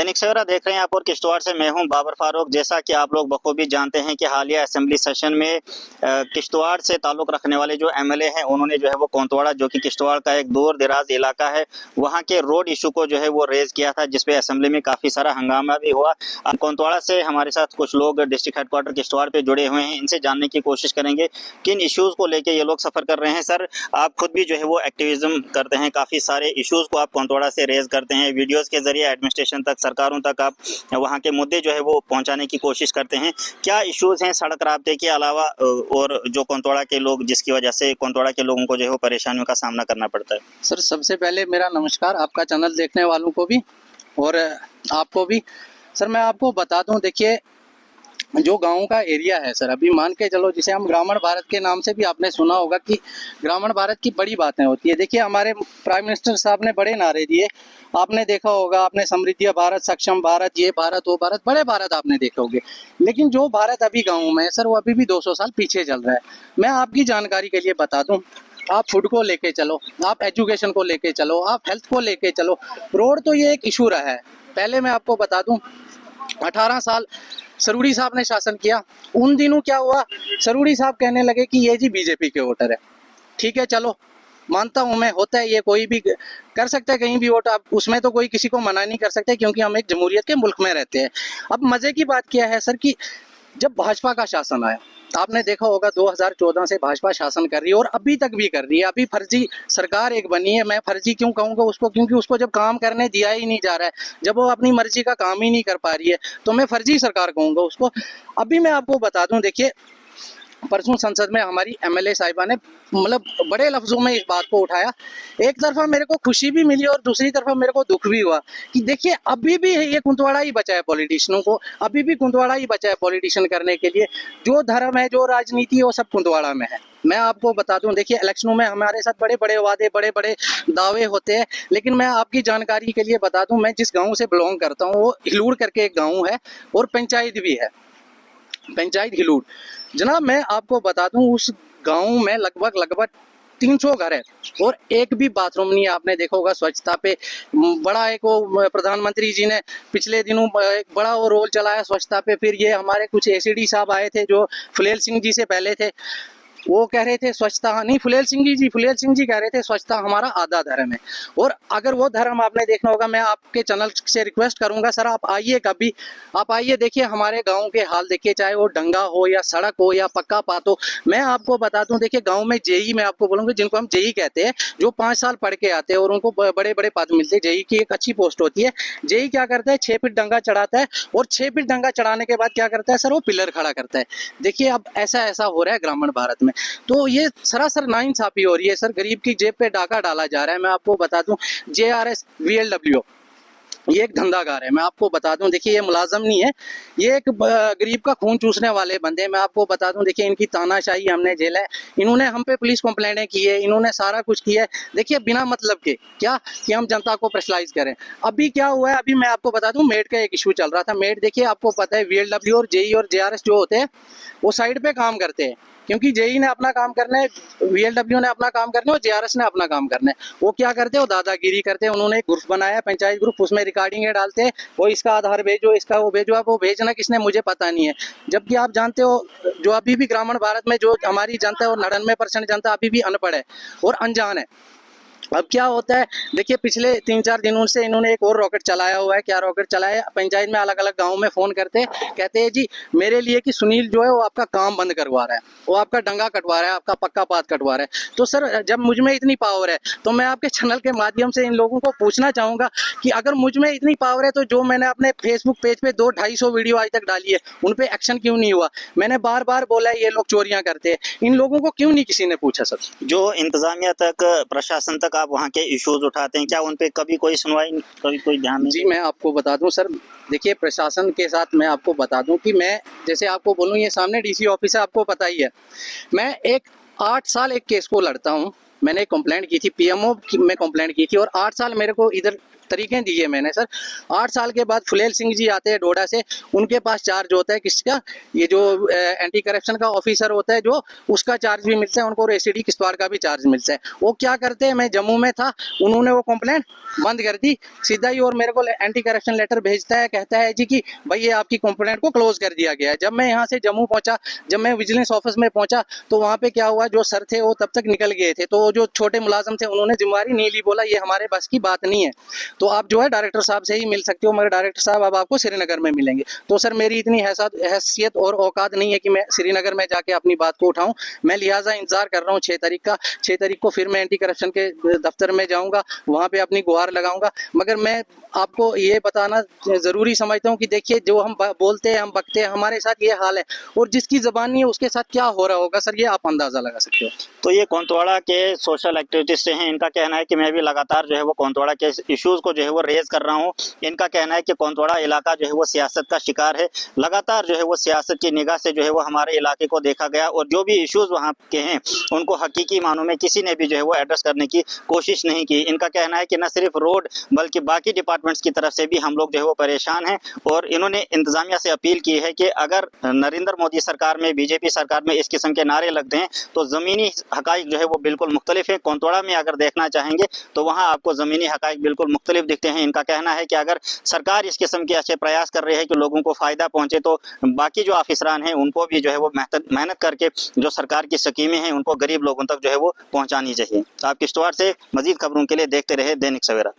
दैनिक सवेरा देख रहे हैं आप और किश्तवाड़ से मैं हूं बाबर फारूक। जैसा कि आप लोग बखूबी जानते हैं कि हालिया असेंबली सेशन में किश्तवाड़ से ताल्लुक़ रखने वाले जो एमएलए हैं उन्होंने जो है वो कोतवाड़ा, जो कि किश्तवाड़ का एक दूर दराज इलाका है, वहां के रोड इशू को जो है वो रेज किया था, जिसपे असेंबली में काफ़ी सारा हंगामा भी हुआ। अब कोतवाड़ा से हमारे साथ कुछ लोग डिस्ट्रिक्ट हेडक्वार्टर किश्तवाड़ पे जुड़े हुए हैं, इनसे जानने की कोशिश करेंगे किन इशूज़ को लेकर ये लोग सफ़र कर रहे हैं। सर, आप खुद भी जो है वो एक्टिविज्म करते हैं, काफ़ी सारे इशूज़ को आप कोतवाड़ा से रेज करते हैं, वीडियोज़ के जरिए एडमिनिस्ट्रेशन तक, सरकारों तक आप वहाँ के मुद्दे जो है वो पहुँचाने की कोशिश करते हैं। क्या इश्यूज़ हैं सड़क राब्ते के अलावा और जो कोतवाड़ा के लोग, जिसकी वजह से कोतवाड़ा के लोगों को जो है वो परेशानियों का सामना करना पड़ता है? सर, सबसे पहले मेरा नमस्कार आपका चैनल देखने वालों को भी और आपको भी। सर, मैं आपको बता दूं, देखिए जो गांव का एरिया है सर, अभी मान के चलो जिसे हम ग्रामीण भारत के नाम से भी आपने सुना होगा कि ग्रामीण भारत की बड़ी बातें होती है। देखिए हमारे प्राइम मिनिस्टर साहब ने बड़े नारे दिए, आपने देखा होगा, आपने समृद्धि भारत, सक्षम भारत, ये भारत वो भारत, बड़े भारत आपने देखे होंगे। लेकिन जो भारत अभी गाँव में है सर, वो अभी भी 200 साल पीछे चल रहा है। मैं आपकी जानकारी के लिए बता दूं, आप फूड को लेके चलो, आप एजुकेशन को लेके चलो, आप हेल्थ को लेके चलो, रोड तो ये एक इशू रहा है। पहले मैं आपको बता दूं, 18 साल सरूड़ी साहब ने शासन किया। उन दिनों क्या हुआ, सरूड़ी साहब कहने लगे कि ये जी बीजेपी के वोटर है। ठीक है, चलो मानता हूं मैं, होता है, ये कोई भी कर सकता है कहीं भी वोट, आप उसमें तो कोई किसी को मना नहीं कर सकते, क्योंकि हम एक जमहूरियत के मुल्क में रहते हैं। अब मजे की बात क्या है सर कि जब भाजपा का शासन आया, आपने देखा होगा 2014 से भाजपा शासन कर रही है और अभी तक भी कर रही है। अभी फर्जी सरकार एक बनी है। मैं फर्जी क्यों कहूँगा उसको, क्योंकि उसको जब काम करने दिया ही नहीं जा रहा है, जब वो अपनी मर्जी का काम ही नहीं कर पा रही है, तो मैं फर्जी सरकार कहूँगा उसको। अभी मैं आपको बता दूं, देखिए परसों संसद में हमारी एमएलए साहिबा ने मतलब बड़े लफ्जों में इस बात को उठाया। एक तरफा मेरे को खुशी भी मिली और दूसरी तरफा मेरे को दुख भी हुआ कि देखिए अभी भी ये कुंतवाड़ा ही बचा है पॉलिटिशियनों को, अभी भी कुंतवाड़ा ही बचा है पॉलिटिशियन करने के लिए। जो धर्म है, जो राजनीति है, वो सब कुंतवाड़ा में है। मैं आपको बता दूं, देखिए इलेक्शनों में हमारे साथ बड़े बड़े वादे, बड़े बड़े दावे होते हैं, लेकिन मैं आपकी जानकारी के लिए बता दूं, मैं जिस गाँव से बिलोंग करता हूँ वो हिलूड़ करके एक गाँव है और पंचायत भी है, पंचायत हिलूड़। जनाब मैं आपको बता दूं, उस गांव में लगभग 300 घर है और एक भी बाथरूम नहीं है। आपने देखा होगा स्वच्छता पे बड़ा एक वो प्रधानमंत्री जी ने पिछले दिनों एक बड़ा वो रोल चलाया स्वच्छता पे। फिर ये हमारे कुछ एसीडी साहब आए थे जो फुलेल सिंह जी से पहले थे, वो कह रहे थे स्वच्छता नहीं, फुलेल सिंह जी कह रहे थे स्वच्छता हमारा आधा धर्म है। और अगर वो धर्म आपने देखना होगा, मैं आपके चैनल से रिक्वेस्ट करूंगा सर, आप आइए कभी, आप आइए, देखिए हमारे गांव के हाल देखिए, चाहे वो डंगा हो या सड़क हो या पक्का पात हो। मैं आपको बता दूं, देखिए गाँव में जेई, मैं आपको बोलूंगा जिनको हम जेई कहते हैं, जो 5 साल पढ़ के आते हैं और उनको बड़े बड़े पद मिलते हैं, जेई की एक अच्छी पोस्ट होती है। जेई क्या करता है, 6 फीट डंगा चढ़ाता है और 6 फीट डंगा चढ़ाने के बाद क्या करता है सर, वो पिलर खड़ा करता है। देखिए अब ऐसा हो रहा है ग्रामीण भारत में, तो ये सरासर नाइंसाफी हो रही है सर, गरीब की जेब पे डाका डाला जा रहा है। मैं आपको बता दूं, JRS VLW ये एक धंधागार है। मैं आपको बता दूं, देखिए ये मुलाजम नहीं है, ये एक गरीब का खून चूसने वाले बंदे हैं। मैं आपको बता दूं, देखिए इनकी तानाशाही हमने झेला है, इन्होंने हम पे पुलिस कंप्लेंटें की है, इन्होंने सारा कुछ किया है। देखिए बिना मतलब के क्या कि हम जनता को प्रेशराइज करें। अभी क्या हुआ है, अभी मैं आपको बता दूं, मेड का एक इशू चल रहा था। मेड देखिए आपको पता है, VLW और जेई और JRS जो होते हैं वो साइड पे काम करते हैं, क्योंकि जेई ने अपना काम करना है, VLW ने अपना काम करना है और JRS ने अपना काम करना है। वो क्या करते हैं, वो दादागिरी करते हैं। उन्होंने एक ग्रुप बनाया, पंचायत ग्रुप, उसमें रिकॉर्डिंग डालते हैं, वो इसका आधार भेजो, इसका वो भेजो। अब वो भेजना किसने मुझे पता नहीं है, जबकि आप जानते हो जो अभी भी ग्रामीण भारत में जो हमारी जनता है और 99% जनता अभी भी अनपढ़ है और अनजान है। अब क्या होता है, देखिए पिछले 3-4 दिनों से इन्होंने एक और रॉकेट चलाया हुआ है। क्या रॉकेट चलाया, पंचायत में अलग अलग गाँव में फोन करते हैं, कहते हैं जी मेरे लिए कि सुनील जो है वो आपका काम बंद करवा रहा है, वो आपका डंगा कटवा रहा है, आपका पक्का पात कटवा रहा है। तो सर जब मुझ में इतनी पावर है तो मैं आपके चैनल के माध्यम से इन लोगों को पूछना चाहूंगा कि अगर मुझ में इतनी पावर है तो जो मैंने अपने फेसबुक पेज पे 200-250 वीडियो आज तक डाली है, उन पे एक्शन क्यों नहीं हुआ? मैंने बार बार बोला है ये लोग चोरियां करते हैं, इन लोगों को क्यों नहीं किसी ने पूछा? सर जो इंतजामिया तक, प्रशासन तक आप वहाँ के इश्यूज उठाते हैं, क्या उन पे कभी कोई सुनवाई, कभी कोई ध्यान नहीं? जी मैं आपको बता दूं सर, देखिए प्रशासन के साथ मैं आपको बता दूं कि मैं जैसे आपको बोलूं, ये सामने DC ऑफिस है, आपको पता ही है। मैं 8 साल एक केस को लड़ता हूं। मैंने कंप्लेंट की थी, PMO में कंप्लेंट की थी और 8 साल मेरे को इधर तरीके दिए मैंने सर। 8 साल के बाद फुलेल सिंह जी आते हैं डोडा से, उनके पास चार्ज होता है किसका, ये जो एंटी करप्शन का ऑफिसर होता है जो, उसका चार्ज भी मिलता है उनको, और एसीडी किश्तवाड़ का भी चार्ज मिलता है। वो क्या करते हैं, मैं जम्मू में था, उन्होंने वो कंप्लेंट बंद कर दी सीधा ही, और मेरे को एंटी करप्शन लेटर भेजता है, कहता है जी कि भाई ये आपकी कंप्लेंट को क्लोज कर दिया गया है। जब मैं यहाँ से जम्मू पहुंचा, जब मैं विजिलेंस ऑफिस में पहुंचा, तो वहां पे क्या हुआ, जो सर थे वो तब तक निकल गए थे, तो जो छोटे मुलाजिम थे उन्होंने जिम्मेवारी नहीं ली, बोला ये हमारे बस की बात नहीं है, तो आप जो है डायरेक्टर साहब से ही मिल सकते हो, मगर डायरेक्टर साहब अब आपको श्रीनगर में मिलेंगे। तो सर मेरी इतनी हैसियत और औकात नहीं है कि मैं श्रीनगर में जाके अपनी बात को उठाऊं। मैं लिहाजा इंतजार कर रहा हूं 6 तारीख का। 6 तारीख को फिर मैं एंटी करप्शन के दफ्तर में जाऊंगा, वहां पे अपनी गुहार लगाऊंगा। मगर मैं आपको ये बताना जरूरी समझता हूँ कि देखिए, जो हम बोलते हैं, हम बकते हैं, हमारे साथ ये हाल है, और जिसकी जबान नहीं है उसके साथ क्या हो रहा होगा सर, ये आप अंदाजा लगा सकते हो। तो ये कोंतवाड़ा के सोशल एक्टिविस्ट हैं, इनका कहना है कि मैं भी लगातार जो है वो कोंतवाड़ा के इश्यूज को जो है वो रेज कर रहा हूँ। इनका कहना है कि कोंतवाड़ा इलाका जो है वो सियासत का शिकार है, लगातार जो है वो सियासत की निगाह से जो है वो हमारे इलाके को देखा गया, और जो भी इश्यूज वहाँ के हैं उनको हकीकी मानों में किसी ने भी जो है वो एड्रेस करने की कोशिश नहीं की। इनका कहना है कि न सिर्फ रोड बल्कि बाकी डिपार्टमेंट्स की तरफ से भी हम लोग जो है वो परेशान हैं, और इन्होंने इंतजामिया से अपील की है कि अगर नरेंद्र मोदी सरकार में, बीजेपी सरकार में इस किस्म के नारे लगते हैं तो ज़मीनी हकाइक जो है वो बिल्कुल मुख्तलिफ है। कोंतवाड़ा में अगर देखना चाहेंगे तो वहाँ आपको ज़मीनी हकाइक बिल्कुल मुख्तलिफ दिखते हैं। इनका कहना है कि अगर सरकार इस किस्म के अच्छे प्रयास कर रही है कि लोगों को फ़ायदा पहुँचे, तो बाकी जो ऑफिसरान हैं उनको भी जो है वो मेहनत करके जो सरकार की स्कीमें हैं उनको गरीब लोगों तक जो है वो पहुँचानी चाहिए। आप किश्तवाड़ से मज़ीद खबरों के लिए देखते रहे दैनिक सवेरा।